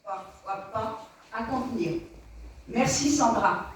parfois pas à contenir. Merci Sandra.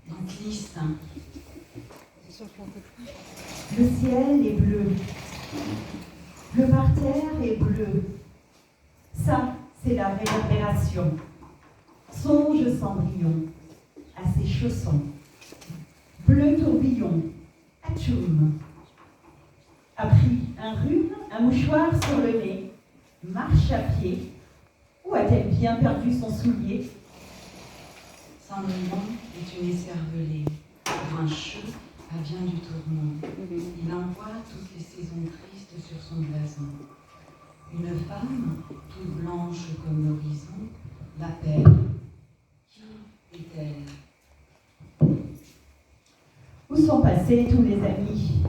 Donc lisse. Le ciel est bleu. Le parterre est bleu. Ça, c'est la réverbération. Songe Cendrillon à ses chaussons. Bleu tourbillon, atchoum. A pris un rhume, un mouchoir sur le nez, marche à pied. Où a-t-elle bien perdu son soulier? Cendrillon est une écervelée, grincheux, elle vient du tourment. Il envoie toutes les saisons tristes sur son blason. Une femme, toute blanche comme l'horizon, l'appelle. Qui est-elle? Où sont passés tous les amis?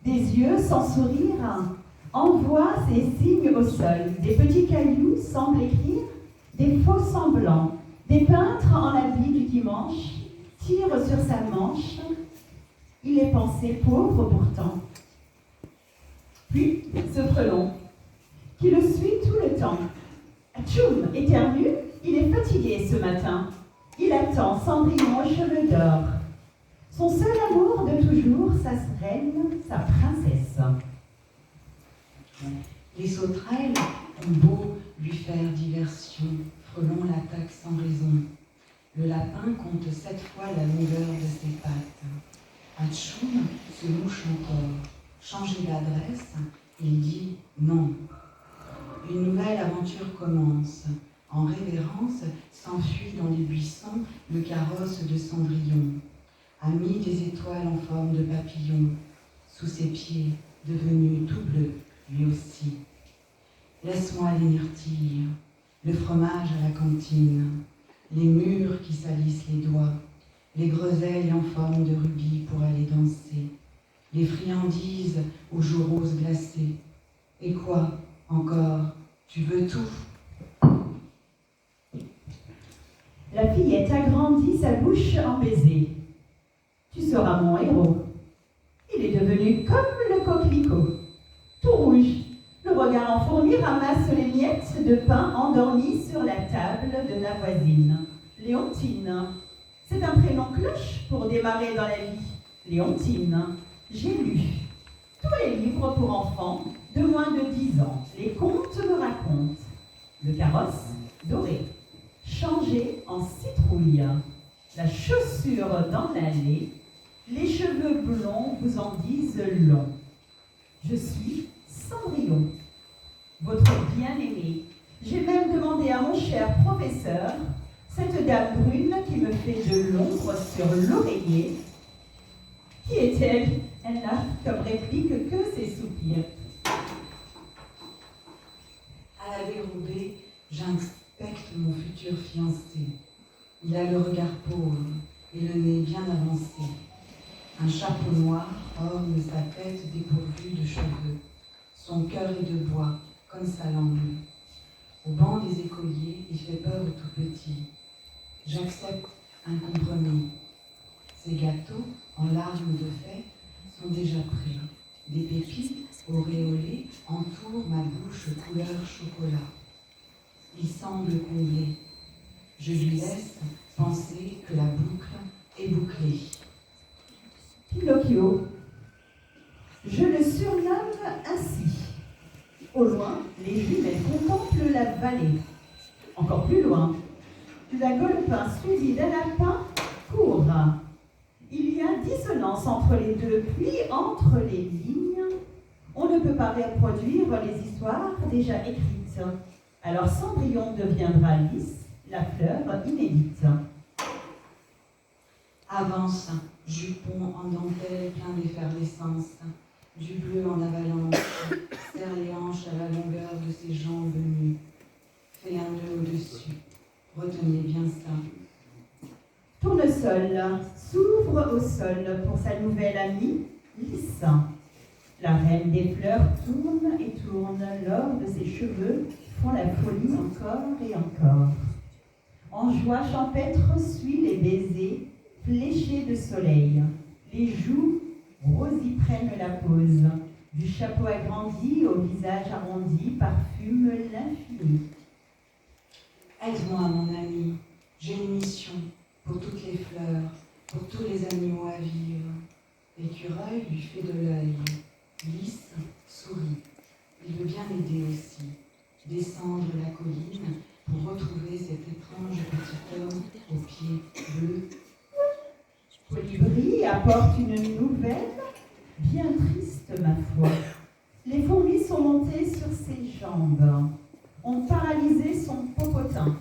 Des yeux sans sourire envoient ces signes au sol. Des petits cailloux semblent écrire des faux semblants. Des peintres en habit du dimanche tirent sur sa manche. Il est pensé pauvre pourtant. Puis ce frelon, qui le suit tout le temps. Atchoum, éternue, il est fatigué ce matin. Il attend Cendrillon aux cheveux d'or. Son seul amour de toujours, sa reine, sa princesse. Les sauterelles ont beau lui faire diversion, Frelon l'attaque sans raison. Le lapin compte 7 fois la longueur de ses pattes. Atchoum se mouche encore. Changer d'adresse, il dit non. Une nouvelle aventure commence. En révérence, s'enfuit dans les buissons le carrosse de Cendrillon. Ami des étoiles en forme de papillon, sous ses pieds, devenu tout bleu, lui aussi. Laisse-moi les myrtilles, le fromage à la cantine, les murs qui salissent les doigts, les groseilles en forme de rubis pour aller danser, les friandises aux joues roses glacées. Et quoi, encore, tu veux tout? La fillette agrandit sa bouche en baiser. Tu seras mon héros. Il est devenu comme le coquelicot, tout rouge. Le regard en fourmi ramasse les miettes de pain endormies sur la table de la voisine. Léontine. C'est un prénom cloche pour démarrer dans la vie. Léontine. J'ai lu tous les livres pour enfants de moins de 10 ans. Les contes me racontent. Le carrosse doré, changé en citrouille. La chaussure dans l'allée. Les cheveux blonds vous en disent long. Je suis Cendrillon, votre bien-aimé. J'ai même demandé à mon cher professeur, cette dame brune qui me fait de l'ombre sur l'oreiller. Qui est-elle? Elle n'a comme réplique que ses soupirs. À la dérobée, j'inspecte mon futur fiancé. Il a le regard pauvre et le nez bien avancé. Un chapeau noir orne sa tête dépourvue de cheveux. Son cœur est de bois, comme sa langue. Au banc des écoliers, il fait peur au tout petit. J'accepte un compromis. Ces gâteaux, en larmes de fête, sont déjà prêts. Des pépites auréolées entourent ma bouche couleur chocolat. Il semble comblé. Je lui laisse penser que la boucle est bouclée. Pinocchio. Je le surnomme ainsi. Au loin, les jumelles contemplent la vallée. Encore plus loin, la Golpin suivie d'un lapin court. Il y a dissonance entre les deux, puis entre les lignes, on ne peut pas reproduire les histoires déjà écrites. Alors Cendrillon deviendra Lys, la fleur inédite. Avance, jupon en dentelle plein d'effervescence, du bleu en avalanche, serre les hanches à la longueur de ses jambes nues. Fais un nœud au-dessus, retenez bien ça. Tournesol s'ouvre au sol pour sa nouvelle amie, Lys. La reine des fleurs tourne et tourne, l'or de ses cheveux font la folie encore et encore. En joie champêtre suit les baisers, fléchés de soleil. Les joues rosy prennent la pose. Du chapeau agrandi au visage arrondi parfume l'infini. Aide-moi, mon ami, j'ai une mission pour toutes les fleurs, pour tous les animaux à vivre. L'écureuil lui fait de l'œil. Lys sourit. Il veut bien aider aussi. Descendre la colline pour retrouver cet étrange petit homme aux pieds bleus. Colibri apporte une nouvelle, bien triste ma foi. Les fourmis sont montées sur ses jambes, ont paralysé son popotin.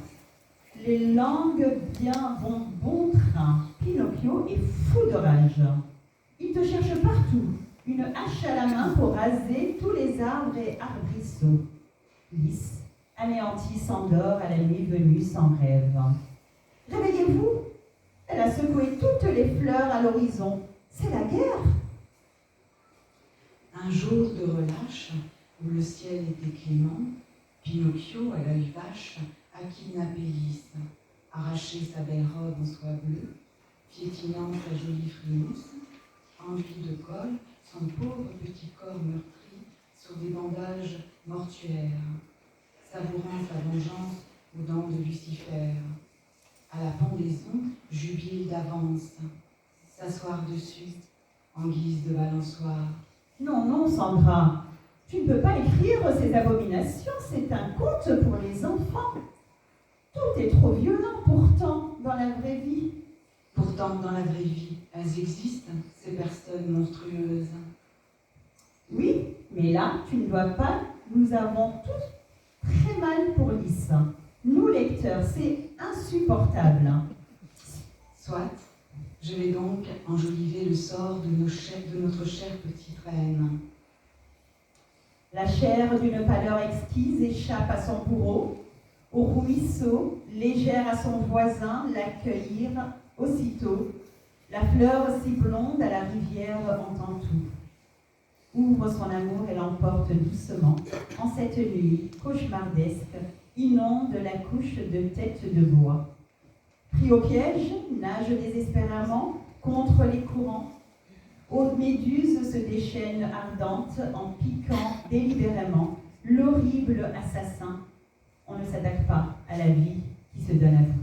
Les langues bien vont bon train. Pinocchio est fou de rage. Il te cherche partout, une hache à la main pour raser tous les arbres et arbrisseaux. Lys, anéantie, s'endort à la nuit venue sans rêve. Réveillez-vous! Elle a secoué toutes les fleurs à l'horizon. C'est la guerre! Un jour de relâche, où le ciel était clément, Pinocchio, à l'œil vache, a kidnappé Lys, arraché sa belle robe en soie bleue, piétinant sa jolie frimousse, enduit de colle son pauvre petit corps meurtri sur des bandages mortuaires, savourant sa vengeance aux dents de Lucifer. À la pendaison, jubile d'avance, s'asseoir dessus, en guise de balançoire. Non, non, Sandra, tu ne peux pas écrire ces abominations, c'est un conte pour les enfants. Tout est trop violent pourtant dans la vraie vie. Pourtant, dans la vraie vie, elles existent, ces personnes monstrueuses. Oui, mais là, tu ne dois pas, nous avons tous très mal pour Lys. Nous, lecteurs, c'est insupportable. Soit, je vais donc enjoliver le sort de notre chère petite reine. La chair d'une pâleur exquise échappe à son bourreau. Au ruisseau, légère à son voisin, l'accueillir aussitôt. La fleur si blonde à la rivière entend tout. Ouvre son amour et l'emporte doucement. En cette nuit cauchemardesque, inonde la couche de tête de bois. Pris au piège, nage désespérément contre les courants. Aux méduses se déchaîne ardente en piquant délibérément l'horrible assassin. On ne s'attaque pas à la vie qui se donne à vous.